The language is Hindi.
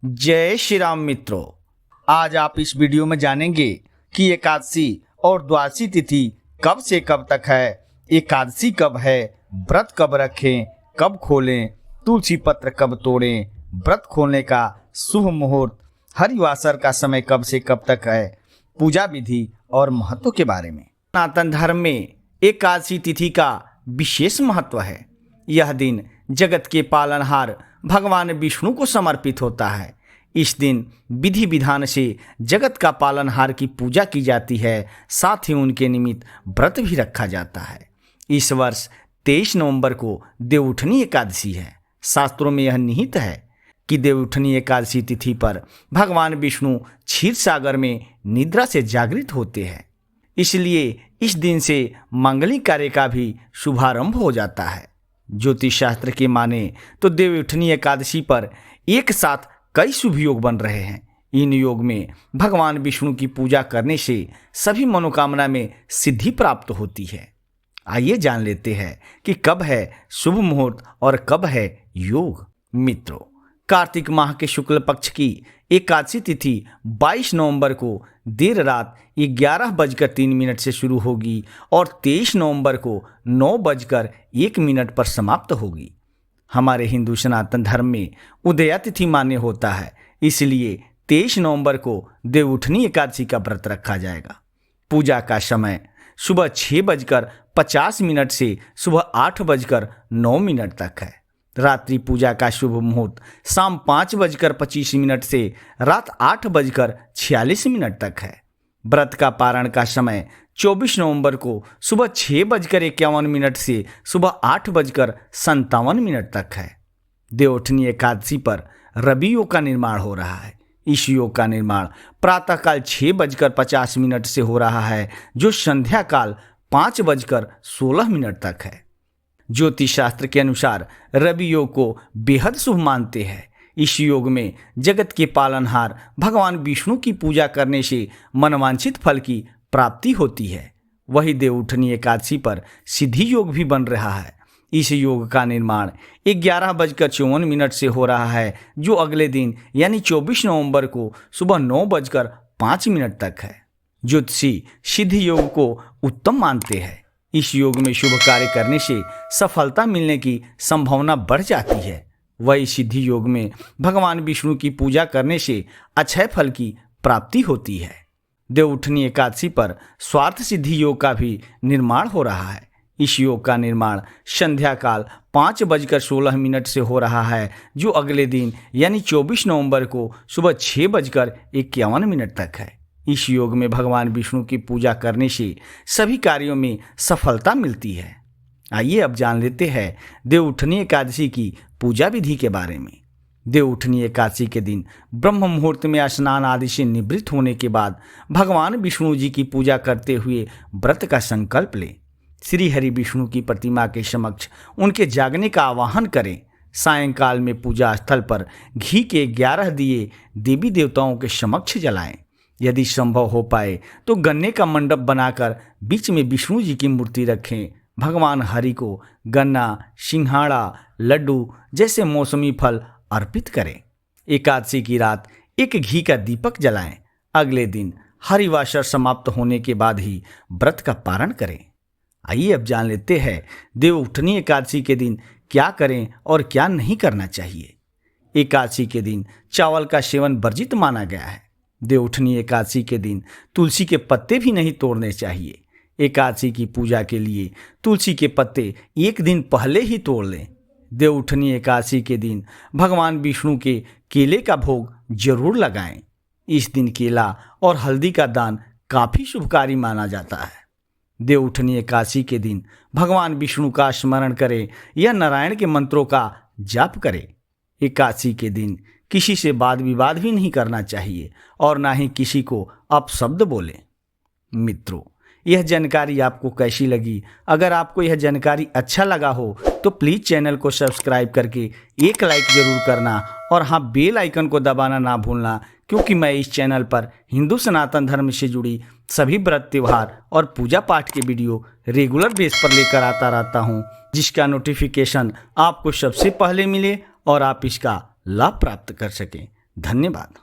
जय श्री राम मित्रों, आज आप इस वीडियो में जानेंगे कि एकादशी और द्वादशी तिथि कब से कब तक है, एकादशी कब है, व्रत कब रखें, कब खोलें, तुलसी पत्र कब तोड़ें, व्रत खोलने का शुभ मुहूर्त, हरिवासर का समय कब से कब तक है, पूजा विधि और महत्व के बारे में। सनातन धर्म में एकादशी तिथि का विशेष महत्व है। यह दिन जगत के पालनहार भगवान विष्णु को समर्पित होता है। इस दिन विधि विधान से जगत का पालनहार की पूजा की जाती है, साथ ही उनके निमित्त व्रत भी रखा जाता है। इस वर्ष 23 नवंबर को देवउठनी एकादशी है। शास्त्रों में यह निहित है कि देवउठनी एकादशी तिथि पर भगवान विष्णु क्षीर सागर में निद्रा से जागृत होते हैं, इसलिए इस दिन से मांगलिक कार्य का भी शुभारंभ हो जाता है। ज्योतिष शास्त्र के माने तो देवउठनी एकादशी पर एक साथ कई शुभ योग बन रहे हैं। इन योग में भगवान विष्णु की पूजा करने से सभी मनोकामना में सिद्धि प्राप्त होती है। आइए जान लेते हैं कि कब है शुभ मुहूर्त और कब है योग। मित्रों, कार्तिक माह के शुक्ल पक्ष की एकादशी तिथि 22 नवंबर को देर रात 11:03 से शुरू होगी और 23 नवंबर को 9:01 पर समाप्त होगी। हमारे हिंदू सनातन धर्म में उदया तिथि मान्य होता है, इसलिए 23 नवंबर को देवउठनी एकादशी का व्रत रखा जाएगा। पूजा का समय सुबह 6:50 से सुबह 8:09 तक है। रात्रि पूजा का शुभ मुहूर्त शाम 5:25 से रात 8:46 तक है। व्रत का पारण का समय 24 नवंबर को सुबह 6:51 से सुबह 8:57 तक है। देवउठनी एकादशी पर रवि योग का निर्माण हो रहा है। इस योग का निर्माण प्रातःकाल 6:50 से हो रहा है, जो संध्या काल 5:16 तक है। ज्योतिष शास्त्र के अनुसार रवि योग को बेहद शुभ मानते हैं। इस योग में जगत के पालनहार भगवान विष्णु की पूजा करने से मनवांछित फल की प्राप्ति होती है। वही देवउठनी एकादशी पर सिद्धि योग भी बन रहा है। इस योग का निर्माण 11:54 से हो रहा है, जो अगले दिन यानी 24 नवंबर को सुबह 9:05 तक है। ज्योतिषी सिद्धि योग को उत्तम मानते हैं। इस योग में शुभ कार्य करने से सफलता मिलने की संभावना बढ़ जाती है। वही सिद्धि योग में भगवान विष्णु की पूजा करने से अक्षय फल की प्राप्ति होती है। देवउठनी एकादशी पर स्वार्थ सिद्धि योग का भी निर्माण हो रहा है। इस योग का निर्माण संध्या काल 5:16 से हो रहा है, जो अगले दिन यानी 24 नवंबर को सुबह 6:51 तक है। इस योग में भगवान विष्णु की पूजा करने से सभी कार्यों में सफलता मिलती है। आइए अब जान लेते हैं देवउठनी एकादशी की पूजा विधि के बारे में। देवउठनी एकादशी के दिन ब्रह्म मुहूर्त में स्नान आदि से निवृत्त होने के बाद भगवान विष्णु जी की पूजा करते हुए व्रत का संकल्प लें। श्री हरि विष्णु की प्रतिमा के समक्ष उनके जागने का आवाहन करें। सायंकाल में पूजा स्थल पर घी के 11 दिए देवी देवताओं के समक्ष जलाएं। यदि संभव हो पाए तो गन्ने का मंडप बनाकर बीच में विष्णु जी की मूर्ति रखें। भगवान हरि को गन्ना, सिंघाड़ा, लड्डू जैसे मौसमी फल अर्पित करें। एकादशी की रात एक घी का दीपक जलाएं। अगले दिन हरिवासर समाप्त होने के बाद ही व्रत का पारण करें। आइए अब जान लेते हैं देवउठनी एकादशी के दिन क्या करें और क्या नहीं करना चाहिए। एकादशी के दिन चावल का सेवन वर्जित माना गया है। देवउठनी एकादशी के दिन तुलसी के पत्ते भी नहीं तोड़ने चाहिए। एकादशी की पूजा के लिए तुलसी के पत्ते एक दिन पहले ही तोड़ लें। देवउठनी एकादशी के दिन भगवान विष्णु के केले का भोग जरूर लगाएं। इस दिन केला और हल्दी का दान काफी शुभकारी माना जाता है। देवउठनी एकादशी के दिन भगवान विष्णु का स्मरण करें या नारायण के मंत्रों का जाप करें। एकादशी के दिन किसी से वाद विवाद भी नहीं करना चाहिए और ना ही किसी को अपशब्द बोलें। मित्रों, यह जानकारी आपको कैसी लगी? अगर आपको यह जानकारी अच्छा लगा हो तो प्लीज़ चैनल को सब्सक्राइब करके एक लाइक ज़रूर करना और हाँ, बेल आइकन को दबाना ना भूलना, क्योंकि मैं इस चैनल पर हिंदू सनातन धर्म से जुड़ी सभी व्रत त्योहार और पूजा पाठ के वीडियो रेगुलर बेस पर लेकर आता रहता हूँ, जिसका नोटिफिकेशन आपको सबसे पहले मिले और आप इसका लाभ प्राप्त कर सकें। धन्यवाद।